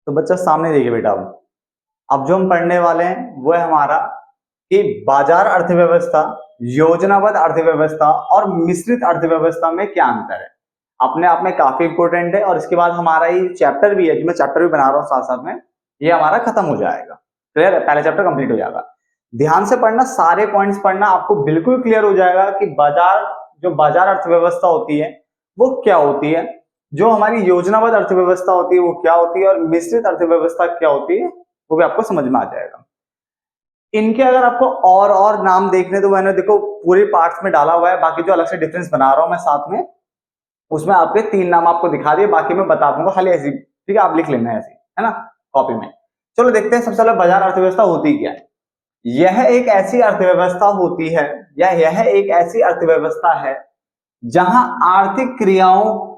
तो बच्चा सामने देखिए बेटा, अब जो हम पढ़ने वाले हैं वो है हमारा कि बाजार अर्थव्यवस्था, योजनाबद्ध अर्थव्यवस्था और मिश्रित अर्थव्यवस्था में क्या अंतर है। अपने आप में काफी इंपॉर्टेंट है और इसके बाद हमारा ये चैप्टर भी है जो मैं चैप्टर भी बना रहा हूँ साथ साथ में, ये हमारा खत्म हो जाएगा। क्लियर है, पहला चैप्टर कंप्लीट हो जाएगा। ध्यान से पढ़ना, सारे पॉइंट्स पढ़ना, आपको बिल्कुल क्लियर हो जाएगा कि बाजार अर्थव्यवस्था होती है वो क्या होती है, जो हमारी योजनाबद्ध अर्थव्यवस्था होती है वो क्या होती है, और मिश्रित अर्थव्यवस्था क्या होती है वो भी आपको समझ में आ जाएगा। इनके अगर आपको और नाम देखने तो मैंने देखो पूरे पार्ट्स में डाला हुआ है, बाकी जो अलग से डिफरेंस बना रहा हूं मैं साथ में, उसमें आपके 3 नाम आपको दिखा दिए, बाकी मैं बता दूंगा खाली ऐसी, ठीक है, आप लिख लेना ऐसी, है ना, कॉपी में। चलो देखते हैं सबसे पहले बाजार अर्थव्यवस्था होती क्या है। यह एक ऐसी अर्थव्यवस्था होती है, या यह एक ऐसी अर्थव्यवस्था है जहां आर्थिक क्रियाओं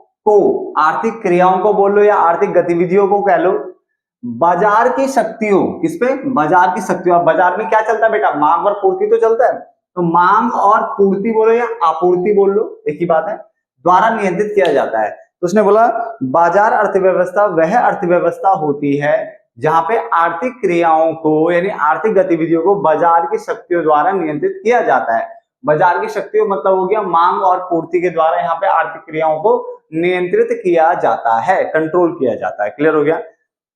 को बोल लो या आर्थिक गतिविधियों को कह लो, बाजार की शक्तियों, किस पे, बाजार की शक्तियों। बाजार में क्या चलता है बेटा, मांग और पूर्ति तो चलता है, तो मांग और पूर्ति बोलो या आपूर्ति बोल लो, एक ही बात है, द्वारा नियंत्रित किया जाता है। तो उसने बोला बाजार अर्थव्यवस्था वह अर्थव्यवस्था होती है जहां पे आर्थिक क्रियाओं को यानी आर्थिक गतिविधियों को बाजार की शक्तियों द्वारा नियंत्रित किया जाता है। बाजार की शक्तियों मतलब हो गया मांग और पूर्ति के द्वारा यहाँ पे आर्थिक क्रियाओं को नियंत्रित किया जाता है, कंट्रोल किया जाता है। क्लियर हो गया।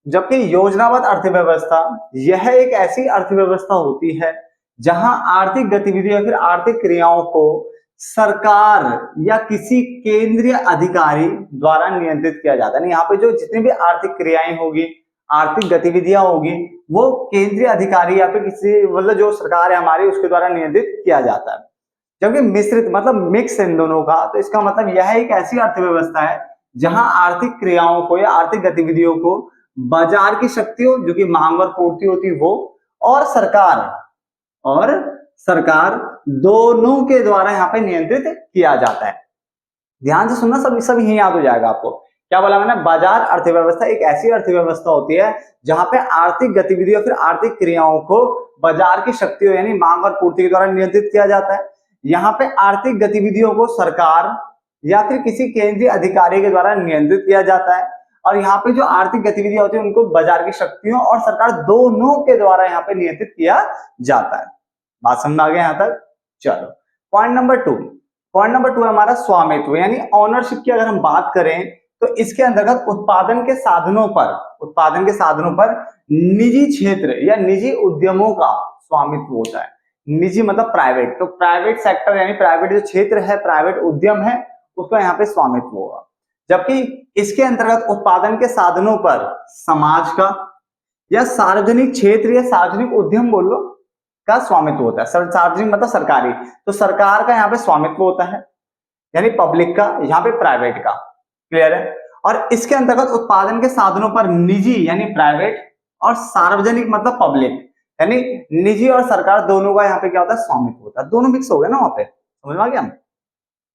जबकि योजनाबद्ध अर्थव्यवस्था यह एक ऐसी अर्थव्यवस्था होती है जहां आर्थिक गतिविधियों या फिर आर्थिक क्रियाओं को सरकार या किसी केंद्रीय अधिकारी द्वारा नियंत्रित किया जाता है। यहाँ पे जो जितनी भी आर्थिक क्रियाएं होगी, आर्थिक गतिविधियां होगी, वो केंद्रीय अधिकारी या फिर किसी मतलब जो सरकार है हमारी उसके द्वारा नियंत्रित किया जाता है। जबकि मिश्रित मतलब मिक्स इन दोनों का, तो इसका मतलब यह एक ऐसी अर्थव्यवस्था है जहां आर्थिक क्रियाओं को या आर्थिक गतिविधियों को बाजार की शक्तियों जो कि मांग और पूर्ति होती वो, और सरकार दोनों के द्वारा यहाँ पे नियंत्रित किया जाता है। ध्यान से सुनना, सब यही याद हो जाएगा आपको। क्या बोला मैंने, बाजार अर्थव्यवस्था एक ऐसी अर्थव्यवस्था होती है जहां पे आर्थिक गतिविधियों फिर आर्थिक क्रियाओं को बाजार की शक्तियों यानी मांग और पूर्ति के द्वारा नियंत्रित किया जाता है। यहाँ पे आर्थिक गतिविधियों को सरकार या फिर किसी केंद्रीय अधिकारी के द्वारा नियंत्रित किया जाता है, और यहाँ पे जो आर्थिक गतिविधियां होती है उनको बाजार की शक्तियों और सरकार दोनों के द्वारा यहाँ पे नियंत्रित किया जाता है। बात समझ आ गया यहाँ तक। चलो पॉइंट नंबर टू है हमारा स्वामित्व यानी ऑनरशिप की। अगर हम बात करें तो इसके अंतर्गत उत्पादन के साधनों पर निजी क्षेत्र या निजी उद्यमों का स्वामित्व होता है। निजी मतलब प्राइवेट, तो प्राइवेट सेक्टर यानी प्राइवेट जो क्षेत्र है, प्राइवेट उद्यम है, उसका यहाँ पे स्वामित्व होगा। जबकि इसके अंतर्गत उत्पादन के साधनों पर समाज का या सार्वजनिक क्षेत्र या सार्वजनिक उद्यम बोल लो का स्वामित्व होता है। सार्वजनिक मतलब सरकारी, तो सरकार का यहाँ पे स्वामित्व होता है यानी पब्लिक का, यहाँ पे प्राइवेट का। क्लियर है। और इसके अंतर्गत उत्पादन के साधनों पर निजी यानी प्राइवेट और सार्वजनिक मतलब पब्लिक यानी निजी और सरकार दोनों का यहाँ पे क्या होता है, स्वामित्व होता है। दोनों मिक्स हो गए ना वहां पे, समझ में आ गया।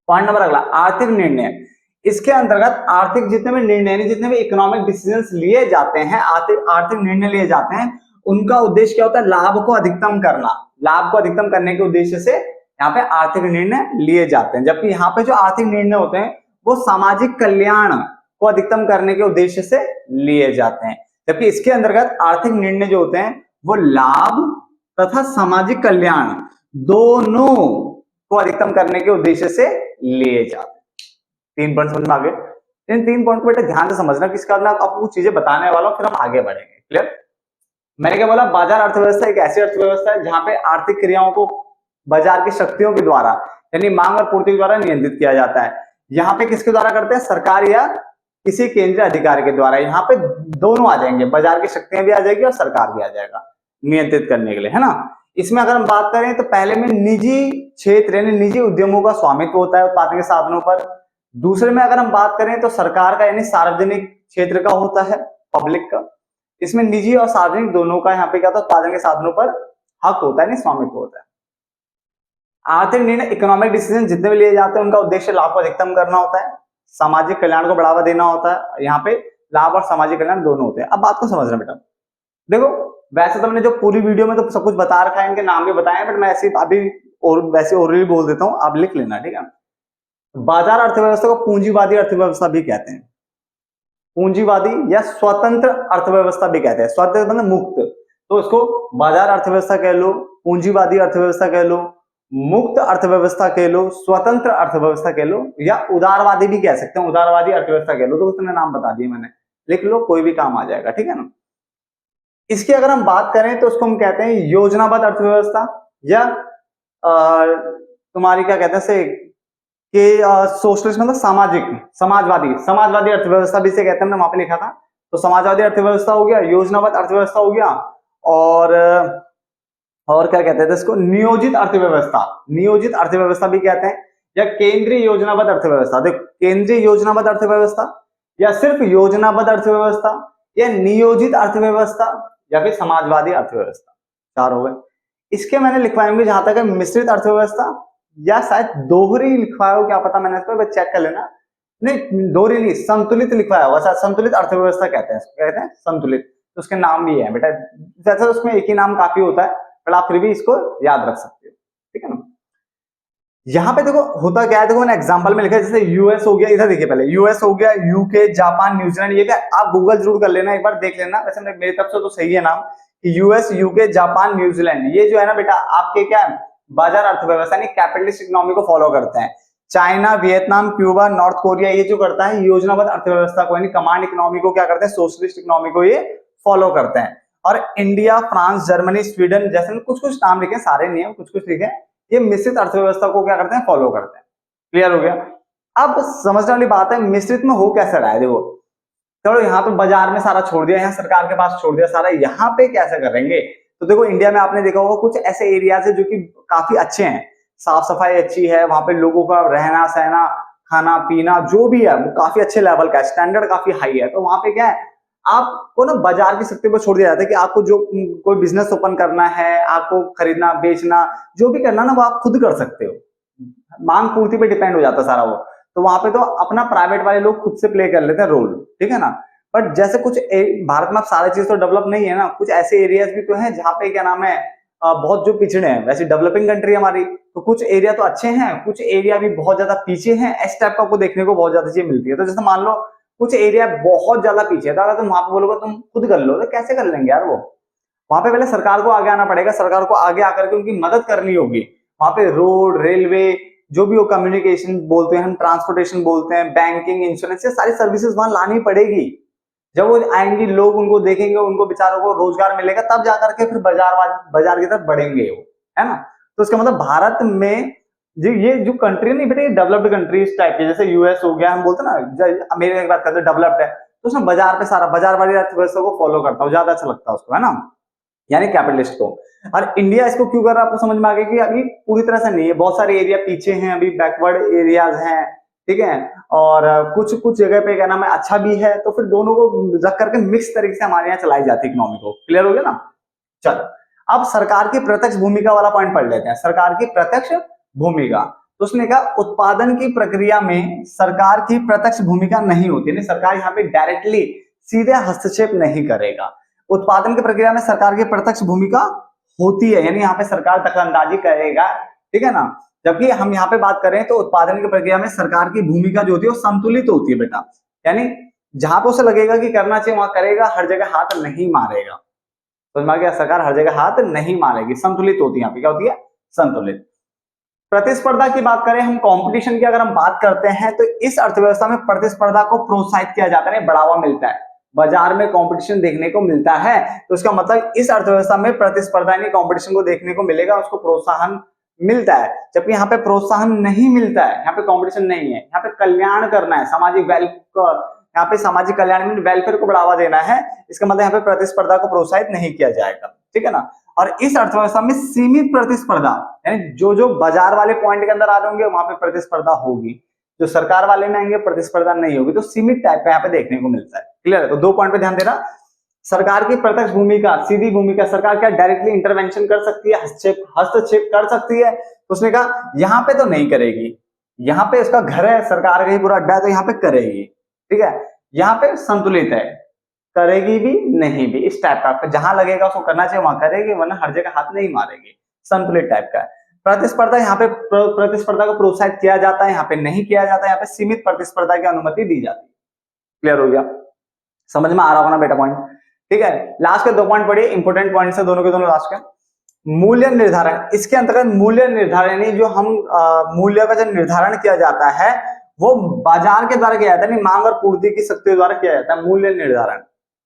पॉइंट नंबर अगला, आर्थिक निर्णय। इसके अंतर्गत आर्थिक जितने भी निर्णय जितने भी इकोनॉमिक डिसीजंस लिए जाते हैं, आर्थिक निर्णय लिए जाते हैं, उनका उद्देश्य क्या होता है, लाभ को अधिकतम करना। लाभ को अधिकतम करने के उद्देश्य से यहाँ पे आर्थिक निर्णय लिए जाते हैं। जबकि यहाँ पे जो आर्थिक निर्णय होते हैं वो सामाजिक कल्याण को अधिकतम करने के उद्देश्य से लिए जाते हैं। जबकि इसके अंतर्गत आर्थिक निर्णय जो होते हैं वो लाभ तथा सामाजिक कल्याण दोनों को अधिकतम करने के उद्देश्य से लिए जाते हैं। 3 पॉइंट समझ में आ गए। इन 3 पॉइंट को बेटा ध्यान से समझना, किस कारण आपको कुछ चीजें बताने वाला हूं, फिर हम आगे बढ़ेंगे। क्लियर। मैंने क्या बोला, बाजार अर्थव्यवस्था एक ऐसी अर्थव्यवस्था है जहां पे आर्थिक क्रियाओं को बाजार की शक्तियों के द्वारा यानी मांग और पूर्ति के द्वारा नियंत्रित किया जाता है। यहाँ पे किसके द्वारा करते हैं, सरकार या किसी केंद्रीय अधिकारी के द्वारा। यहाँ पे दोनों आ जाएंगे, बाजार की शक्तियां भी आ जाएगी और सरकार भी आ जाएगा नियंत्रित करने के लिए, है ना। इसमें अगर हम बात करें तो पहले में निजी क्षेत्र यानी निजी उद्यमों का स्वामित्व होता है उत्पादन के साधनों पर। दूसरे में अगर हम बात करें तो सरकार का यानी सार्वजनिक क्षेत्र का होता है, पब्लिक का। इसमें निजी और सार्वजनिक दोनों का यहाँ पे क्या होता है, उत्पादन के साधनों पर हक होता है, स्वामित्व होता है। आर्थिक निर्णय इकोनॉमिक डिसीजन जितने भी लिए जाते हैं उनका उद्देश्य लाभ को अधिकतम करना होता है, सामाजिक कल्याण को बढ़ावा देना होता है। यहाँ पे लाभ और सामाजिक कल्याण दोनों होते हैं। अब बात को समझना बेटा, देखो वैसे तो मैंने जो पूरी वीडियो में तो सब कुछ बता रखा है, इनके नाम भी बताए, बट मैं ऐसे अभी और वैसे ओरली बोल देता हूं, आप लिख लेना, ठीक है। बाजार अर्थव्यवस्था को पूंजीवादी अर्थव्यवस्था भी कहते हैं। पूंजीवादी या स्वतंत्र अर्थव्यवस्था भी कहते हैं। स्वतंत्र मतलब मुक्त, तो इसको बाजार अर्थव्यवस्था कह लो, पूंजीवादी अर्थव्यवस्था कह लो, मुक्त अर्थव्यवस्था कह लो, स्वतंत्र अर्थव्यवस्था कह लो, या उदारवादी भी कह सकते हैं, उदारवादी अर्थव्यवस्था कह लो। तो उसने नाम बता दिए मैंने, लिख लो, कोई भी काम आ जाएगा, ठीक है ना। इसकी अगर हम बात करें तो उसको हम कहते हैं योजनाबद्ध अर्थव्यवस्था, या तुम्हारी क्या कहते हैं से कि सोशलिस्ट मतलब सामाजिक, समाजवादी अर्थव्यवस्था भी से कहते हैं, हमने वहां पे लिखा था। तो समाजवादी अर्थव्यवस्था हो गया, योजनाबद्ध अर्थव्यवस्था हो गया, और क्या कहते हैं इसको, नियोजित अर्थव्यवस्था भी कहते हैं, या केंद्रीय योजनाबद्ध अर्थव्यवस्था। देखो, केंद्रीय योजनाबद्ध अर्थव्यवस्था, या सिर्फ योजनाबद्ध अर्थव्यवस्था, या नियोजित अर्थव्यवस्था, या फिर समाजवादी अर्थव्यवस्था। चार हो गए। इसके मैंने लिखवाए होंगे जहां तक है मिश्रित अर्थव्यवस्था, या शायद दोहरी लिखवाया हो, क्या पता, मैंने इसको चेक कर लेना। नहीं, दोहरी नहीं, संतुलित लिखवाया होगा, संतुलित अर्थव्यवस्था कहते हैं इसको, कहते हैं संतुलित। तो उसके नाम भी है बेटा, जैसे उसमें एक ही नाम काफी होता है, पर आप फिर भी इसको याद रख सकते हो, ठीक है ना। यहाँ पे देखो होता क्या है, देखो मैंने एग्जांपल में लिखा है, जैसे यूएस हो गया, इधर देखिए पहले, यूएस हो गया, यूके, जापान, न्यूजीलैंड, ये क्या आप गूगल जरूर कर लेना, एक बार देख लेना, वैसे मेरी तरफ से तो सही है नाम, यूएस, यूके, जापान, न्यूजीलैंड, ये जो है ना बेटा आपके क्या है, बाजार अर्थव्यवस्था यानी कैपिटलिस्ट इकोनॉमी को फॉलो करते हैं। China, Vietnam, Cuba, north Korea, ये जो करता है योजनाबद्ध अर्थव्यवस्था को यानी कमांड इकोनॉमी को क्या करते हैं, सोशलिस्ट इकोनॉमी को ये फॉलो करते हैं। और इंडिया, फ्रांस, जर्मनी, स्वीडन जैसे कुछ कुछ नाम लिखे, सारे नहीं है, कुछ कुछ लिखे, ये मिश्रित अर्थव्यवस्था को क्या करते हैं, फॉलो करते हैं। क्लियर हो गया। अब समझने वाली बात है मिश्रित में हो कैसे रहा है। देखो, चलो यहाँ तो बाजार में सारा छोड़ दिया, यहाँ सरकार के पास छोड़ दिया सारा, यहाँ पे कैसे करेंगे। तो देखो इंडिया में आपने देखा होगा कुछ ऐसे एरियाज है जो कि काफी अच्छे हैं, साफ सफाई अच्छी है, वहां पे लोगों का रहना सहना, खाना पीना जो भी है वो काफी अच्छे लेवल का है, स्टैंडर्ड काफी हाई है। तो वहां पे क्या है, आपको ना बाजार की शक्ति पर छोड़ दिया जाता है कि आपको जो कोई बिजनेस ओपन करना है, आपको खरीदना बेचना जो भी करना ना वो आप खुद कर सकते हो, मांग पूर्ति पे डिपेंड हो जाता है सारा वो। तो वहां पे तो अपना प्राइवेट वाले लोग खुद से प्ले कर लेते हैं रोल, ठीक है ना। बट जैसे कुछ भारत में सारी चीज तो डेवलप नहीं है ना, कुछ ऐसे एरियाज भी तो हैं जहाँ पे क्या नाम है बहुत जो पिछड़े हैं। वैसे डेवलपिंग कंट्री हमारी, तो कुछ एरिया तो अच्छे हैं, कुछ एरिया भी बहुत ज्यादा पीछे हैं। इस टाइप का आपको देखने को बहुत ज्यादा चीज मिलती है। तो जैसे मान लो कुछ एरिया बहुत ज्यादा पीछे है, तो अगर तुम वहां पे बोलोगे तुम खुद कर लो, तो कैसे कर लेंगे यार वो। वहां पे पहले सरकार को आगे आना पड़ेगा, सरकार को आगे आकर के उनकी मदद करनी होगी। वहां पे रोड, रेलवे, जो भी वो कम्युनिकेशन बोलते हैं, हम ट्रांसपोर्टेशन बोलते हैं, बैंकिंग, इंश्योरेंस, ये सारी सर्विसेज वहां लानी पड़ेगी। जब वो आएंगी, लोग उनको देखेंगे, उनको बेचारों को रोजगार मिलेगा, तब जाकर के फिर बाजार की तरफ बढ़ेंगे वो, है ना। तो इसका मतलब भारत में ये जो कंट्री नहीं बेटे, डेवलप्ड कंट्रीज टाइप के, जैसे यूएस हो गया, हम बोलते हैं ना, अमेरिका की बात करते हैं डेवलप्ड है, तो उसमें बाजार पे सारा बाजार वाली अर्थव्यवस्था को फॉलो करता हूँ, ज्यादा अच्छा लगता है उसको, है ना, यानी कैपिटलिस्ट को। और इंडिया इसको क्यों कर रहा है, आपको समझ में आ गया कि अभी पूरी तरह से नहीं है, बहुत सारे एरिया पीछे हैं, अभी बैकवर्ड एरियाज हैं, ठीक है। और कुछ कुछ जगह पे क्या नाम है अच्छा भी है, तो फिर दोनों को रख करके मिक्स तरीके से हमारे यहाँ चलाई जाती है इकोनॉमी को। क्लियर हो गया ना। चलो अब सरकार की प्रत्यक्ष भूमिका वाला पॉइंट पढ़ लेते हैं। सरकार की प्रत्यक्ष भूमिका, तो उसने कहा उत्पादन की प्रक्रिया में सरकार की प्रत्यक्ष भूमिका नहीं होती, नहीं सरकार यहाँ पे डायरेक्टली सीधे हस्तक्षेप नहीं करेगा। उत्पादन की प्रक्रिया में सरकार की प्रत्यक्ष भूमिका होती है, यानी यहाँ पे सरकार दखलंदाजी करेगा, ठीक है ना। जबकि हम यहाँ पे बात करें तो उत्पादन की प्रक्रिया में सरकार की भूमिका जो होती है वो संतुलित होती है बेटा, यानी जहां पे उसे लगेगा कि करना चाहिए वहां करेगा, हर जगह हाथ नहीं मारेगा। समझ में आ गया, सरकार हर जगह हाथ नहीं मारेगी, संतुलित होती है। यहाँ पे क्या होती है, संतुलित। प्रतिस्पर्धा की बात करें हम, कंपटीशन की अगर हम बात करते हैं, तो इस अर्थव्यवस्था में प्रतिस्पर्धा को प्रोत्साहित किया जाता है, बढ़ावा मिलता है। बाजार में कंपटीशन देखने को मिलता है, तो इसका मतलब इस अर्थव्यवस्था में प्रतिस्पर्धा यानी कंपटीशन को देखने को मिलेगा, उसको प्रोत्साहन मिलता है। जबकि यहाँ पे प्रोत्साहन नहीं मिलता है, यहाँ पे कंपटीशन नहीं है, यहाँ पे कल्याण करना है, सामाजिक यहाँ पे सामाजिक कल्याण में वेलफेयर को बढ़ावा देना है। इसका मतलब यहाँ पे प्रतिस्पर्धा को प्रोत्साहित नहीं किया जाएगा, ठीक है ना। और इस अर्थव्यवस्था में सीमित प्रतिस्पर्धा, यानी जो जो बाजार वाले पॉइंट के अंदर आ रहे होंगे वहां पे प्रतिस्पर्धा होगी, जो सरकार वाले में आएंगे प्रतिस्पर्धा नहीं होगी। तो सीमित टाइप का यहाँ पे देखने को मिलता है। क्लियर है। तो 2 पॉइंट पे ध्यान देना। सरकार की प्रत्यक्ष भूमिका, सीधी भूमिका, सरकार क्या डायरेक्टली इंटरवेंशन कर सकती है, हस्तक्षेप कर सकती है। तो उसने कहा यहाँ पे तो नहीं करेगी, यहाँ पे इसका घर है, सरकार का ही पूरा अड्डा है, तो यहाँ पे करेगी, ठीक है। यहाँ पे संतुलित है, करेगी भी नहीं भी, इस टाइप का, जहां लगेगा उसको करना चाहिए वहां करेगी, वरना हर जगह हाथ नहीं मारेगी, संतुलित टाइप का है। प्रतिस्पर्धा, यहाँ पे प्रतिस्पर्धा को प्रोत्साहित किया जाता है, यहाँ पे नहीं किया जाता है, यहाँ पे सीमित प्रतिस्पर्धा की अनुमति दी जाती है। क्लियर हो गया। समझ में आ रहा होगा ना बेटा पॉइंट? ठीक है, लास्ट के 2 पॉइंट पढ़िए, इंपोर्टेंट पॉइंट है दोनों के दोनों लास्ट के। मूल्य निर्धारण, इसके अंतर्गत मूल्य निर्धारण यानी जो हम मूल्य का जो निर्धारण किया जाता है वो बाजार के द्वारा किया जाता है, नहीं मांग और पूर्ति की शक्ति द्वारा किया जाता है। मूल्य निर्धारण,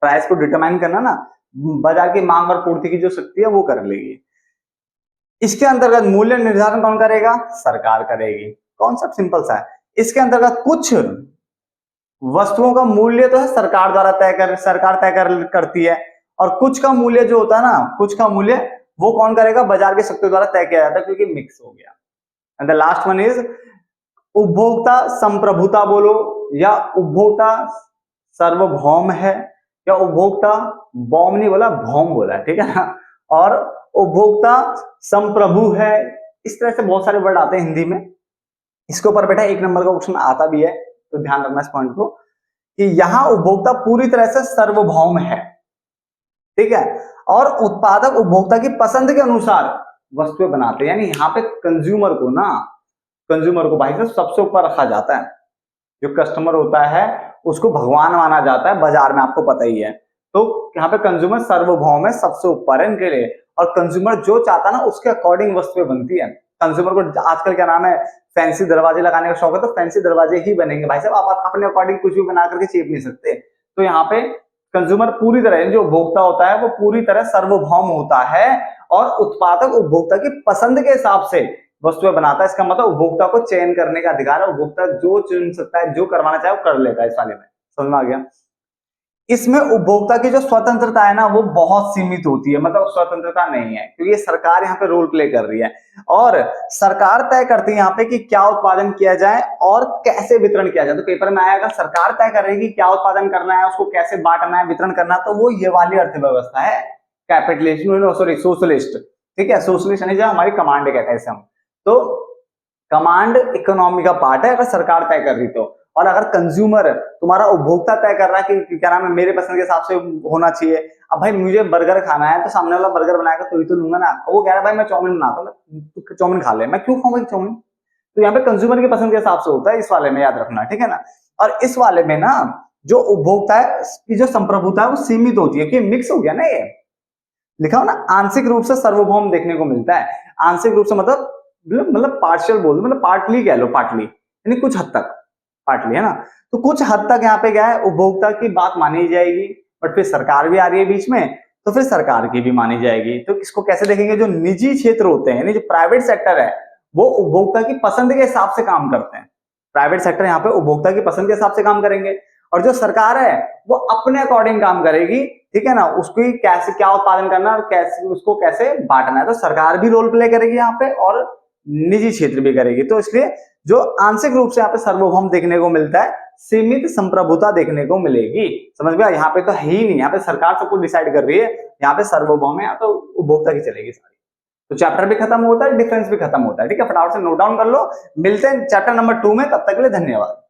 प्राइस को डिटरमाइन करना ना, बाजार की मांग और पूर्ति की जो शक्ति है वो कर लेगी। इसके अंतर्गत मूल्य निर्धारण कौन करेगा? सरकार करेगी। कॉन्सेप्ट सिंपल सा है। इसके अंतर्गत कुछ वस्तुओं का मूल्य तो है सरकार द्वारा सरकार तय करती है, और कुछ का मूल्य जो होता है ना, कुछ का मूल्य वो कौन करेगा? बाजार की शक्ति द्वारा तय किया जाता है, क्योंकि मिक्स हो गया। And the last one is उपभोक्ता संप्रभुता बोलो, या उपभोक्ता सार्वभौम है, या उपभोक्ता बॉम नहीं बोला, भौम बोला, ठीक है ना, और उपभोक्ता संप्रभु है। इस तरह से बहुत सारे वर्ड आते हैं हिंदी में। इसके ऊपर बेटा 1 नंबर का क्वेश्चन आता भी है, तो ध्यान रखना इस पॉइंट को कि यहां उपभोक्ता पूरी तरह से सार्वभौम है, ठीक है, और उत्पादक उपभोक्ता की पसंद के अनुसार वस्तुएं बनाते हैं। यानी यहाँ पे कंज्यूमर को भाई साहब सबसे ऊपर रखा जाता है। जो कस्टमर होता है उसको भगवान माना जाता है बाजार में, आपको पता ही है। तो यहाँ पे कंज्यूमर सार्वभौम है, सबसे ऊपर है इनके लिए, और कंज्यूमर जो चाहता है ना उसके अकॉर्डिंग वस्तुएं बनती है। कंज्यूमर को आजकल क्या नाम है, फैंसी दरवाजे लगाने का शौक है, तो फैंसी दरवाजे ही बनेंगे भाई साहब, आप अपने अकॉर्डिंग कुछ भी बना करके चेप नहीं सकते। तो यहाँ पे कंज्यूमर पूरी तरह, जो उपभोक्ता होता है वो पूरी तरह सार्वभौम होता है, और उत्पादक उपभोक्ता की पसंद के हिसाब से वस्तुएं बनाता है। इसका मतलब उपभोक्ता को चयन करने का अधिकार है, उपभोक्ता जो चुन सकता है, जो करवाना चाहे वो कर लेता है। इस वाले में समझ में आ गया? इसमें उपभोक्ता की जो स्वतंत्रता है ना वो बहुत सीमित होती है, मतलब स्वतंत्रता नहीं है, क्योंकि ये सरकार यहाँ पे रोल प्ले कर रही है, और सरकार तय करती है यहाँ पे कि क्या उत्पादन किया जाए और कैसे वितरण किया जाए। तो पेपर में आया, अगर सरकार तय कर रही है कि क्या उत्पादन करना है, उसको कैसे बांटना है, वितरण करना है, तो वो ये वाली अर्थव्यवस्था है, कैपिटलिस्ट, सॉरी सोशलिस्ट, ठीक है, सोशलिस्ट यानी जो हमारी कमांड कहते हैं इसे हम। तो कमांड इकोनॉमी का पार्ट है अगर सरकार तय कर रही तो। और अगर कंज्यूमर, तुम्हारा उपभोक्ता तय कर रहा है कि क्या नाम है, मेरे पसंद के हिसाब से होना चाहिए। अब भाई मुझे बर्गर खाना है, तो सामने वाला बर्गर बनाएगा तो ही तो लूंगा ना। वो कह रहा है भाई मैं चाउमीन बनाता हूँ, तू चाउमीन खा ले, मैं क्यों खाऊंगा चाउमीन? तो यहाँ पे कंज्यूमर की पसंद के हिसाब से होता है, इस वाले में याद रखना, ठीक है ना। और इस वाले में ना जो उपभोक्ता है की जो संप्रभुता है वो सीमित होती है, क्योंकि मिक्स हो गया ना, ये लिखा हो ना, आंशिक रूप से सार्वभौम देखने को मिलता है। आंशिक रूप से मतलब पार्शियल बोल दो, मतलब पार्टली कह लो, पार्टली यानी कुछ हद तक, पार्टली है ना। तो कुछ हद तक यहाँ पे क्या है, उपभोक्ता की बात मानी जाएगी, बट फिर सरकार भी आ रही है बीच में, तो फिर सरकार की भी मानी जाएगी। तो इसको कैसे देखेंगे? जो निजी क्षेत्र होते हैं, यानी जो प्राइवेट सेक्टर है, वो उपभोक्ता की पसंद के हिसाब से काम करते हैं। प्राइवेट सेक्टर यहाँ पे उपभोक्ता की पसंद के हिसाब से काम करेंगे, और जो सरकार है वो अपने अकॉर्डिंग काम करेगी, ठीक है ना, उसको कैसे क्या उत्पादन करना और कैसे उसको कैसे बांटना है। तो सरकार भी रोल प्ले करेगी यहाँ पे, और निजी क्षेत्र भी करेगी। तो इसलिए जो आंशिक रूप से यहाँ पे सार्वभौम देखने को मिलता है, सीमित संप्रभुता देखने को मिलेगी। समझ में? यहाँ पे तो है ही नहीं, यहाँ पे सरकार सब कुछ डिसाइड कर रही है, यहाँ पे सार्वभौम है, यहाँ तो उपभोक्ता की चलेगी सारी। तो चैप्टर भी खत्म होता है, डिफरेंस भी खत्म होता है, ठीक है। फटाफट से नोट डाउन कर लो। मिलते हैं चैप्टर नंबर 2 में, तब तक के लिए धन्यवाद।